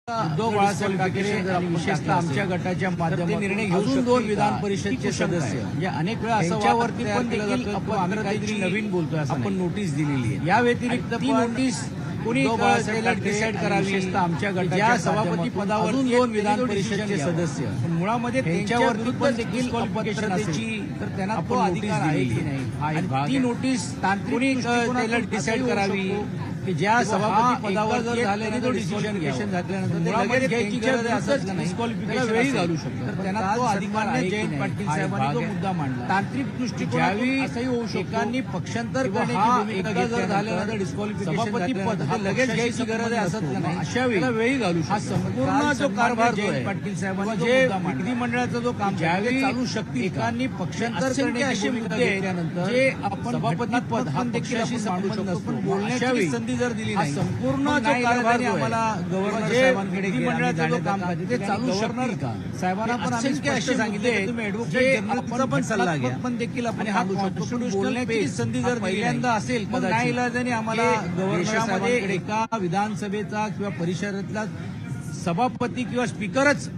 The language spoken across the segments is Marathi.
उद्धव बाळासाहेब ठाकरे आणि विशेषतः आमच्या गटाच्या माध्यमातून निर्णय घेऊन 2 विधान परिषदेचे सदस्य म्हणजे अनेक वेळा अशावरती पण देखील आपण काहीतरी नवीन बोलतोय आपण नोटीस दिलेली आहे। या व्यतिरिक्त ती नोटीस कोणी डिसाईड करावी विशेषतः आमच्या गटाच्या सभापती पदावर 2 विधान परिषदेचे सदस्य मुळामध्ये त्यांच्यावरती पण देखील क्वालिफिकेशनची तर त्यांना तो अधिकार आहे की नाही ती नोटीस तांत्रिक डिसाईड करावी की ज्या सभापती पदावर जर झाले तो डिसिजन झाल्यानंतर घ्यायची गरज आहे डिस्क्वालिफिकेशन वेळी घालू शकतो तर त्यांना तो अधिकार आहे। जयंत पाटील साहेबांनी तो मुद्दा मांडला तांत्रिक दृष्टिकोनातून असंही होऊ शकतो पक्षांतर करण्याची भूमिका जर झाल्यानंतर डिस्क्वालिफिकेशन सभापती पद लगेच घ्यायची गरज आहे असं नाही अशा वेळी घालू शकतो। हा संपूर्ण जो कारभार जयंत पाटील साहेबांनी जे विधिमंडळाचा जो काम ज्यावेळी चालू शकते एकांनी पक्षांतर करण्याची मुद्दे घेतल्यानंतर जे आपण सभापती पद हा देखील मांडू शकतो पण बोलण्याची संधी जर दिली नाही संपूर्ण जो कारभार आम्हाला गव्हर्नर साहेबांकडे विधिमंडळाचं जो काम ते चालू शकणार का साहेबांना पण आम्ही असे सांगितले तुम्ही ऍडव्होकेट जनरलचा पण सल्ला घ्या पण देखील आपण हा बोलण्याची संधी जर पहिल्यांदा असेल तर नाही इलाजाने आम्हाला गव्हर्नर साहेबांकडे एका विधानसभेचा किंवा परिषदेतला सभापती किंवा स्पीकरच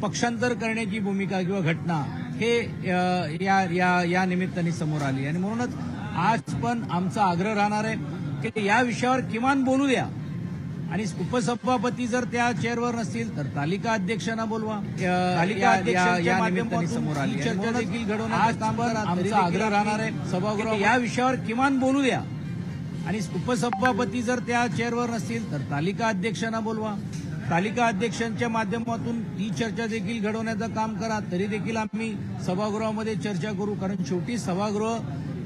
पक्षांतर करण्याची भूमिका किंवा घटना हे या निमित्ताने समोर आली आणि म्हणूनच आज पण आमचा आग्रह राहणार आहे की या विषयावर किमान बोलू द्या आणि उपसभापती जर त्या चेअरवर नसतील तर तालिका अध्यक्षांना बोलवा तालिका अध्यक्षांच्या माध्यमातून समोर आली चर्चा देखील घडवण्याचं काम करा आमचा आग्रह राहणार आहे सभागृह या विषयावर किमान बोलू द्या आणि उपसभापती जर त्या चेअरवर नसतील तर तालिका अध्यक्षांना बोलवा तालिका अध्यक्षांच्या माध्यमातून ही चर्चा देखील घडवण्याचं काम करा तरी देखील आम्ही सभागृहामध्ये चर्चा करू कारण शेवटी सभागृह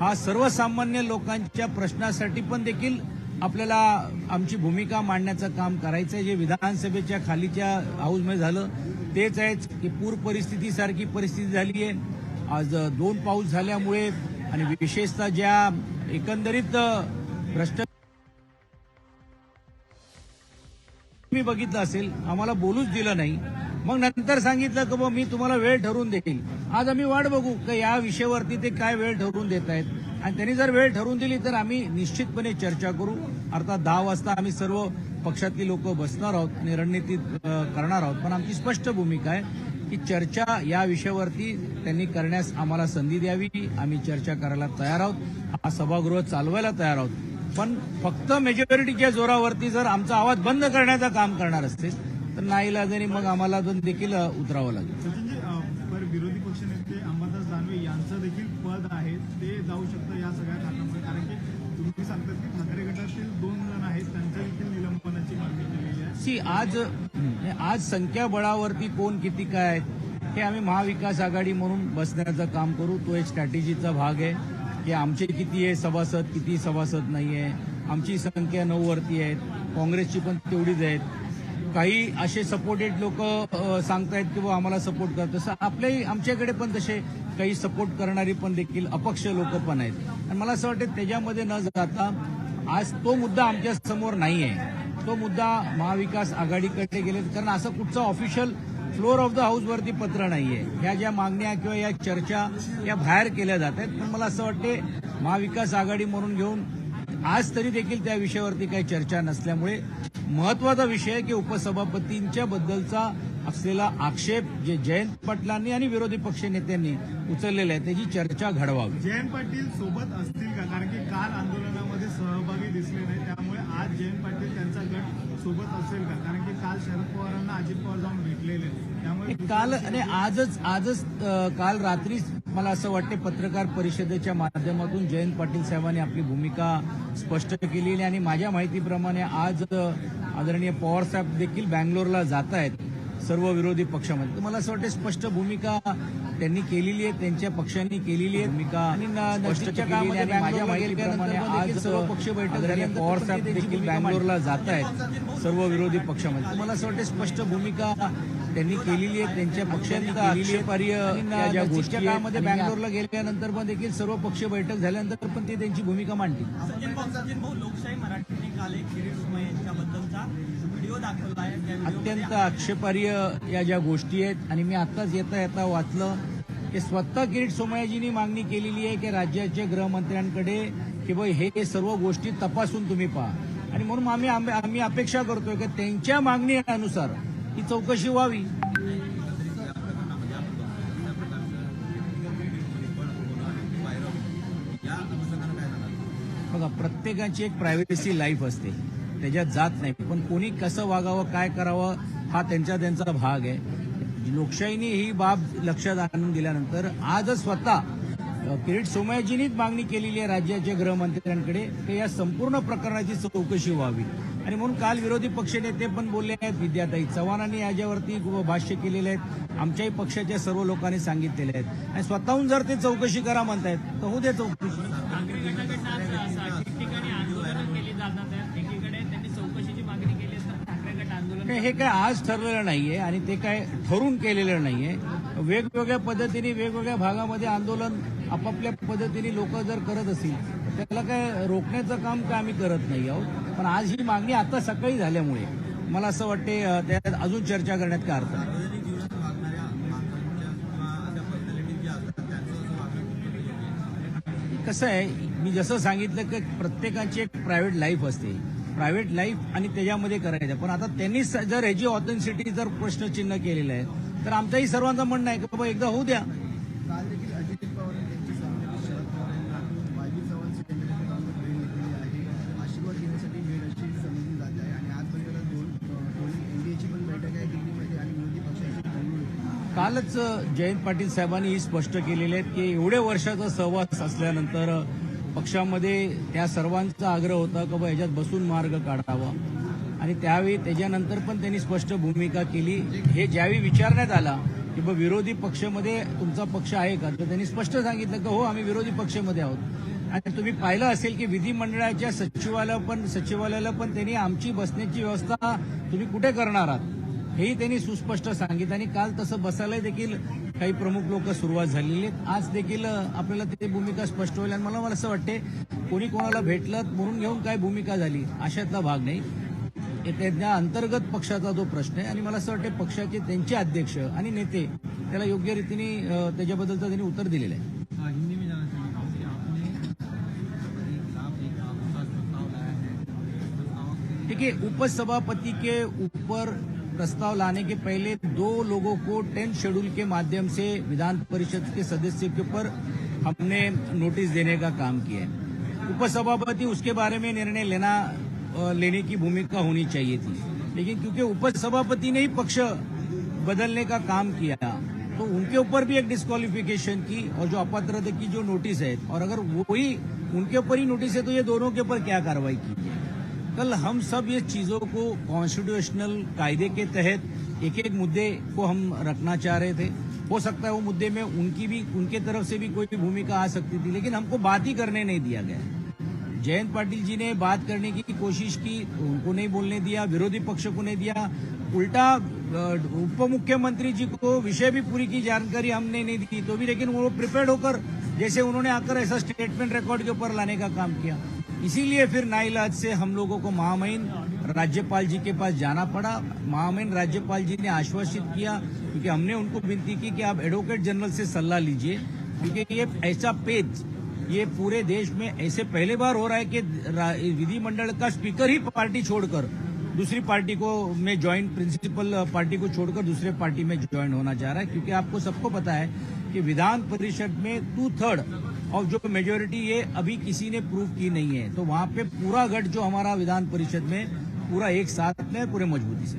हा सर्वसामान्य लोकांच्या प्रश्नासाठी पण देखील आपल्याला आमची भूमिका मांडण्याचं काम करायचं आहे। जे विधानसभेच्या खालीच्या हाऊसमध्ये झालं तेच आहे की पूर परिस्थितीसारखी परिस्थिती झाली आहे। आज 2 पाऊस झाल्यामुळे आणि विशेषतः ज्या एकंदरीत मी बघितलं असेल आम्हाला बोलूच दिलं नाही मग नंतर सांगितलं की मी तुम्हाला वेळ ठरवून देईल। आज आम्ही वाट बघू की या विषयावरती ते काय वेळ ठरवून देत आहेत आणि त्यांनी जर वेळ ठरवून दिली तर आम्ही निश्चितपणे चर्चा करू। अर्थात 10 वाजता आम्ही सर्व पक्षातली लोक बसणार आहोत आणि रणनीती करणार आहोत पण आमची स्पष्ट भूमिका आहे की चर्चा या विषयावरती त्यांनी करण्यास आम्हाला संधी द्यावी। आम्ही चर्चा करायला तयार आहोत हा सभागृह चालवायला तयार आहोत पण फक्त मेजॉरिटीच्या जोरावरती जर आमचा आवाज बंद करण्याचं काम करणार असेल तर नाईलाजाने मग आम्हाला देखील उतरावं लागेल। विरोधी पक्षनेते अंबादास दानवे यांचं देखील पद आहे ते जाऊ शकतं या सगळ्या कारणामुळे कारण की तुम्ही सांगतात की ठाकरे गटातील 2 जण आहेत त्यांच्या देखील निलंबनाची मागणी केलेली आहे। आज संख्याबळावरती कोण किती काय हे आम्ही महाविकास आघाडी म्हणून बसण्याचं काम करू। तो एक स्ट्रॅटेजीचा भाग आहे की आमचे किती आहे सभासद किती सभासद नाहीये आमची संख्या 9 वरती आहेत काँग्रेसची पण तेवढीच आहेत काही असे सपोर्टेड लोक सांगतायत की आम्हाला सपोर्ट करत तसं आमच्याकडे पण तसे काही सपोर्ट करणारी पण देखील अपक्ष लोक पण आहेत आणि मला असं वाटतं त्याच्यामध्ये न जाता आज तो मुद्दा आमच्या समोर नाही आहे तो मुद्दा महाविकास आघाडीकडे गेले कारण असं कुठचं official floor of the house वरती पत्र नाहीये ह्या ज्या मागण्या किंवा या चर्चा या बाहेर केल्या जात आहेत पण मला असं वाटते महाविकास आघाडी म्हणून घेऊन आज तरी देखील त्या विषयावरती काही चर्चा नसल्यामुळे महत्वाचा विषय आहे की उपसभापतींच्या बद्दलचा असलेला आक्षेप जे जयंत पाटलांनी आणि विरोधी पक्ष नेत्यांनी उचललेला आहे त्याची चर्चा घडवावी। जयंत पाटील सोबत असतील का कारण की काल आंदोलनामध्ये सहभागी दिसले नाही त्यामुळे आज जयंत पाटील त्यांचा गट सोबत असेल का कारण की काल शरद पवारांना अजित पवार जाऊन भेटलेले त्यामुळे काल आणि आजच काल रात्री मला असं वाटते पत्रकार परिषदेच्या माध्यमातून जयंत पाटील साहेबांनी आपली भूमिका स्पष्ट केलेली आणि माझ्या माहितीप्रमाणे आज आदरणीय पवार साहेब देखील बँगलोरला जात आहेत सर्व विरोधी पक्षामध्ये मला असं वाटतं स्पष्ट भूमिका त्यांनी केलेली आहे त्यांच्या पक्षांनी केलेली आहे भूमिका आणि नजीकच्या काळामध्ये माझ्या माहितीप्रमाणे आज सर्व पक्ष बैठक झाल्यानंतर पवार साहेब देखील बँगलोरला जात आहेत सर्व विरोधी पक्षामध्ये मला असं वाटतं स्पष्ट भूमिका त्यांनी केलेली आहे त्यांच्या पक्षांनी केलेली आहे ज्या गोष्टी काळामध्ये बँगलोरला गेल्यानंतर पण देखील सर्व पक्ष बैठक झाल्यानंतर पण ते त्यांची भूमिका मांडतील। लोकशाही मराठीने काल एक किरीट सोमय्या यांच्याबद्दलचा व्हिडिओ दाखवला आहे अत्यंत आक्षेपार्ह या ज्या गोष्टी आहेत आणि मी आताच येता वाचलं की स्वतः किरीट सोमय्याजींनी मागणी केलेली आहे की राज्याच्या गृहमंत्र्यांकडे की हे सर्व गोष्टी तपासून तुम्ही पहा आणि म्हणून आम्ही अपेक्षा करतोय की त्यांच्या मागणीनुसार ही चौकशी व्हावी. बघा, प्रत्येकाची एक प्रायव्हसी लाईफ असते, त्याच्यात जात नाही. पण कोणी कसं वागावं, काय करावं, हा त्यांचा भाग आहे. लोकशाहीने ही बाब लक्षात आणून दिल्यानंतर आजच स्वतः किरीट सोमय्याजींनीच मागणी केलेली आहे राज्याच्या गृहमंत्र्यांकडे की या संपूर्ण प्रकरणाची चौकशी व्हावी. आणि म्हणून काल विरोधी पक्षनेते पण बोलले आहेत, विद्याताई चव्हाणांनी याच्यावरती भाष्य केलेले आहेत, आमच्याही पक्षाच्या सर्व लोकांनी सांगितलेले आहेत. आणि स्वतःहून जर ते चौकशी करा म्हणतायत तर होऊ दे चौकशी. ठिकठिकाणी आंदोलनं केली जातात. एकीकडे त्यांनी चौकशीची मागणी केली तर ठाकरे गट आंदोलन हे काय आज ठरलेलं नाहीये आणि ते काय ठरून केलेलं नाहीये. वेगवेगळ्या पद्धतीने वेगवेगळ्या भागामध्ये आंदोलन आपापल्या पद्धतीने लोक जर करत असतील तर त्याला काय रोखण्याचं काम काय आम्ही करत नाही आहोत. पण आज ही मागणी आता सकाळी झाल्यामुळे मला असं वाटते त्यात अजून चर्चा करण्यात काय अर्थ नाही. कसं आहे, मी जसं सांगितलं की प्रत्येकाची एक प्रायव्हेट लाईफ असते, प्रायव्हेट लाईफ आणि त्याच्यामध्ये करायचं. पण आता त्यांनी जर ह्याची ऑथेंटिसिटी जर प्रश्नचिन्ह केलेलं आहे तर आमचंही सर्वांचं म्हणणं आहे की बाबा एकदा होऊ द्या. काल देखील अजित पवार यांची सांगली शरद पवार यांना वायवी चव्हाण सेकंडरी भेट घेतलेली आहे, आशीर्वाद घेण्यासाठी भेट अशी समजली जात आहे. आणि आजपर्यंत दोन्ही एनडीएची पण बैठक आहे दिल्लीमध्ये आणि विरोधी पक्षाची बेंगळुरू. कालच जयंत पाटील साहेबांनी ही स्पष्ट केलेले आहेत की एवढ्या वर्षाचा सहवास असल्यानंतर पक्षामध्ये त्या सर्वांचा आग्रह होता की बाबा याच्यात बसून मार्ग काढावा. आणि त्यावेळी त्याच्यानंतर पण त्यांनी स्पष्ट भूमिका केली. हे ज्यावेळी विचारण्यात आला की बा विरोधी पक्षामध्ये तुमचा पक्ष आहे का, तर त्यांनी स्पष्ट सांगितलं की हो आम्ही विरोधी पक्षामध्ये आहोत. आणि तुम्ही पाहिलं असेल की विधिमंडळाच्या सचिवालयाला पण त्यांनी आमची बसण्याची व्यवस्था तुम्ही कुठे करणार आहात हेही त्यांनी सुस्पष्ट सांगितलं. आणि काल तसं बसायला देखील काही प्रमुख लोक सुरुवात झालेली आहेत. आज देखील आपल्याला ती भूमिका स्पष्ट होईल. आणि मला असं वाटते कोणी कोणाला भेटलं म्हणून घेऊन काय भूमिका झाली अशातला भाग नाही. त्यांच्या अंतर्गत पक्षाचा जो प्रश्न आहे आणि मला असं वाटतं पक्षाचे त्यांचे अध्यक्ष आणि नेते त्याला योग्य रीतीने त्याच्याबद्दलचं त्यांनी उत्तर दिलेलं आहे. हिंदी में जाना चाहिए कि आपने एक प्रस्ताव लाया है. ठीक है, उपसभापति के ऊपर प्रस्ताव लाने के पहले 2 लोगों को 10 शेड्यूल के माध्यम से विधान परिषद के सदस्य के ऊपर हमने नोटिस देने का काम किया है. उपसभापति उसके बारे में निर्णय लेने की भूमिका होनी चाहिए थी, लेकिन क्योंकि उपसभापति ने ही पक्ष बदलने का काम किया तो उनके ऊपर भी एक डिस्क्वालिफिकेशन की और जो अपात्रता की जो नोटिस है, और अगर वही उनके ऊपर ही नोटिस है तो ये दोनों के ऊपर क्या कार्रवाई की है. कल हम सब ये चीजों को कॉन्स्टिट्यूशनल कायदे के तहत एक मुद्दे को हम रखना चाह रहे थे. हो सकता है वो मुद्दे में उनके तरफ से भी कोई भूमिका आ सकती थी, लेकिन हमको बात ही करने नहीं दिया गया. जयंत पाटिल जी ने बात करने की कोशिश की, उनको नहीं बोलने दिया, विरोधी पक्ष को नहीं दिया. उल्टा उप मुख्यमंत्री जी को विषय भी पूरी की जानकारी हमने नहीं दी, तो भी लेकिन वो प्रिपेयर्ड होकर जैसे उन्होंने आकर ऐसा स्टेटमेंट रिकॉर्ड के ऊपर लाने का काम किया. इसीलिए फिर नाइलाज से हम लोगों को महामहिम राज्यपाल जी के पास जाना पड़ा. महामहिम राज्यपाल जी ने आश्वासित किया, क्योंकि हमने उनको विनती की कि आप एडवोकेट जनरल से सलाह लीजिए, क्योंकि ये ऐसा पेज ये पूरे देश में ऐसे पहले बार हो रहा है कि विधिमंडल का स्पीकर ही पार्टी छोड़कर दूसरी पार्टी को में ज्वाइन प्रिंसिपल पार्टी को छोड़कर दूसरे पार्टी में ज्वाइन होना चाह रहा है. क्योंकि आपको सबको पता है कि विधान परिषद में 2/3 और जो मेजोरिटी ये अभी किसी ने प्रूव की नहीं है, तो वहां पे पूरा गठ जो हमारा विधान परिषद में पूरा एक साथ में पूरे मजबूती से.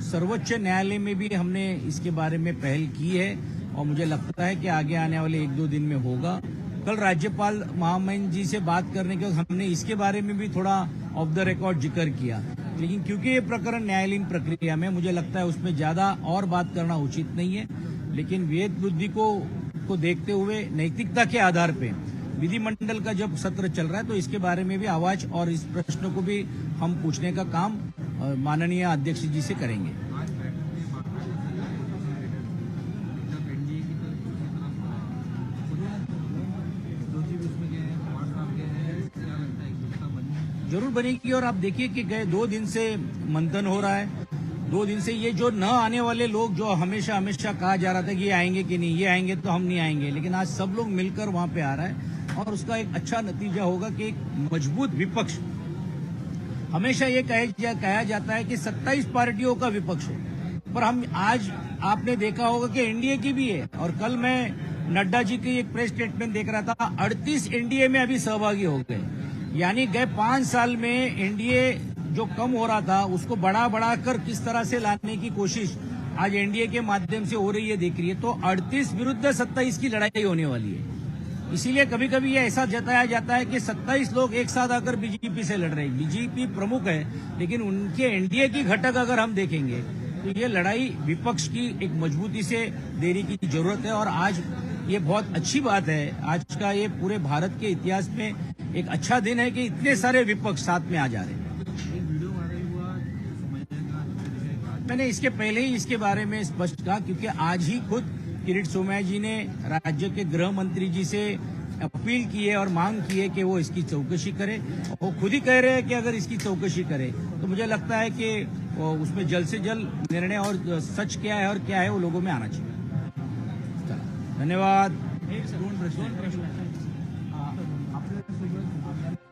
सर्वोच्च न्यायालय में भी हमने इसके बारे में पहल की है और मुझे लगता है कि आगे आने वाले 1-2 दिन में होगा. कल राज्यपाल महामहिम जी से बात करने के बाद हमने इसके बारे में भी थोड़ा ऑफ द रिकॉर्ड जिक्र किया, लेकिन क्योंकि ये प्रकरण न्यायालयीन प्रक्रिया में मुझे लगता है उसमें ज्यादा और बात करना उचित नहीं है. लेकिन वेद बुद्धि को देखते हुए नैतिकता के आधार पे विधिमंडल का जब सत्र चल रहा है तो इसके बारे में भी आवाज और इस प्रश्न को भी हम पूछने का काम माननीय अध्यक्ष जी से करेंगे. जरूर बनेगी. और आप देखिए कि गए 2 दिन से मंथन हो रहा है, 2 दिन से ये जो न आने वाले लोग, जो हमेशा हमेशा कहा जा रहा था कि ये आएंगे कि नहीं, ये आएंगे तो हम नहीं आएंगे, लेकिन आज सब लोग मिलकर वहां पे आ रहा है और उसका एक अच्छा नतीजा होगा कि एक मजबूत विपक्ष। हमेशा ये कहा जाता है कि 27 पार्टियों का विपक्ष है, पर हम आज आपने देखा होगा कि एनडीए की भी है। और कल मैं नड्डा जी की एक प्रेस स्टेटमेंट देख रहा था, 38 एनडीए में अभी सहभागी हो गए। यानी गए 5 साल में एनडीए जो कम हो रहा था उसको बढ़ा कर किस तरह से लाने की कोशिश आज एनडीए के माध्यम से हो रही है, देख रही है। तो 38 विरुद्ध 27 की लड़ाई होने वाली है। इसीलिए कभी कभी ये ऐसा जताया जाता है कि 27 लोग एक साथ आकर बीजेपी से लड़ रहे हैं। बीजेपी प्रमुख है, लेकिन उनके एनडीए की घटक अगर हम देखेंगे तो ये लड़ाई विपक्ष की एक मजबूती से देने की जरूरत है। और आज ये बहुत अच्छी बात है, आज का ये पूरे भारत के इतिहास में एक अच्छा दिन है कि इतने सारे विपक्ष साथ में आ जा रहे हैं। मैंने इसके पहले ही इसके बारे में स्पष्ट कहा, क्योंकि आज ही खुद किरीट सोमैया जी ने राज्य के गृह मंत्री जी से अपील की है और मांग की है कि वो इसकी चौकसी करे। वो खुद ही कह रहे हैं कि अगर इसकी चौकसी करे तो मुझे लगता है कि उसमें जल्द से जल्द निर्णय और सच क्या है और क्या है वो लोगों में आना चाहिए। धन्यवाद। दोन प्रश्न आपल्यासोबत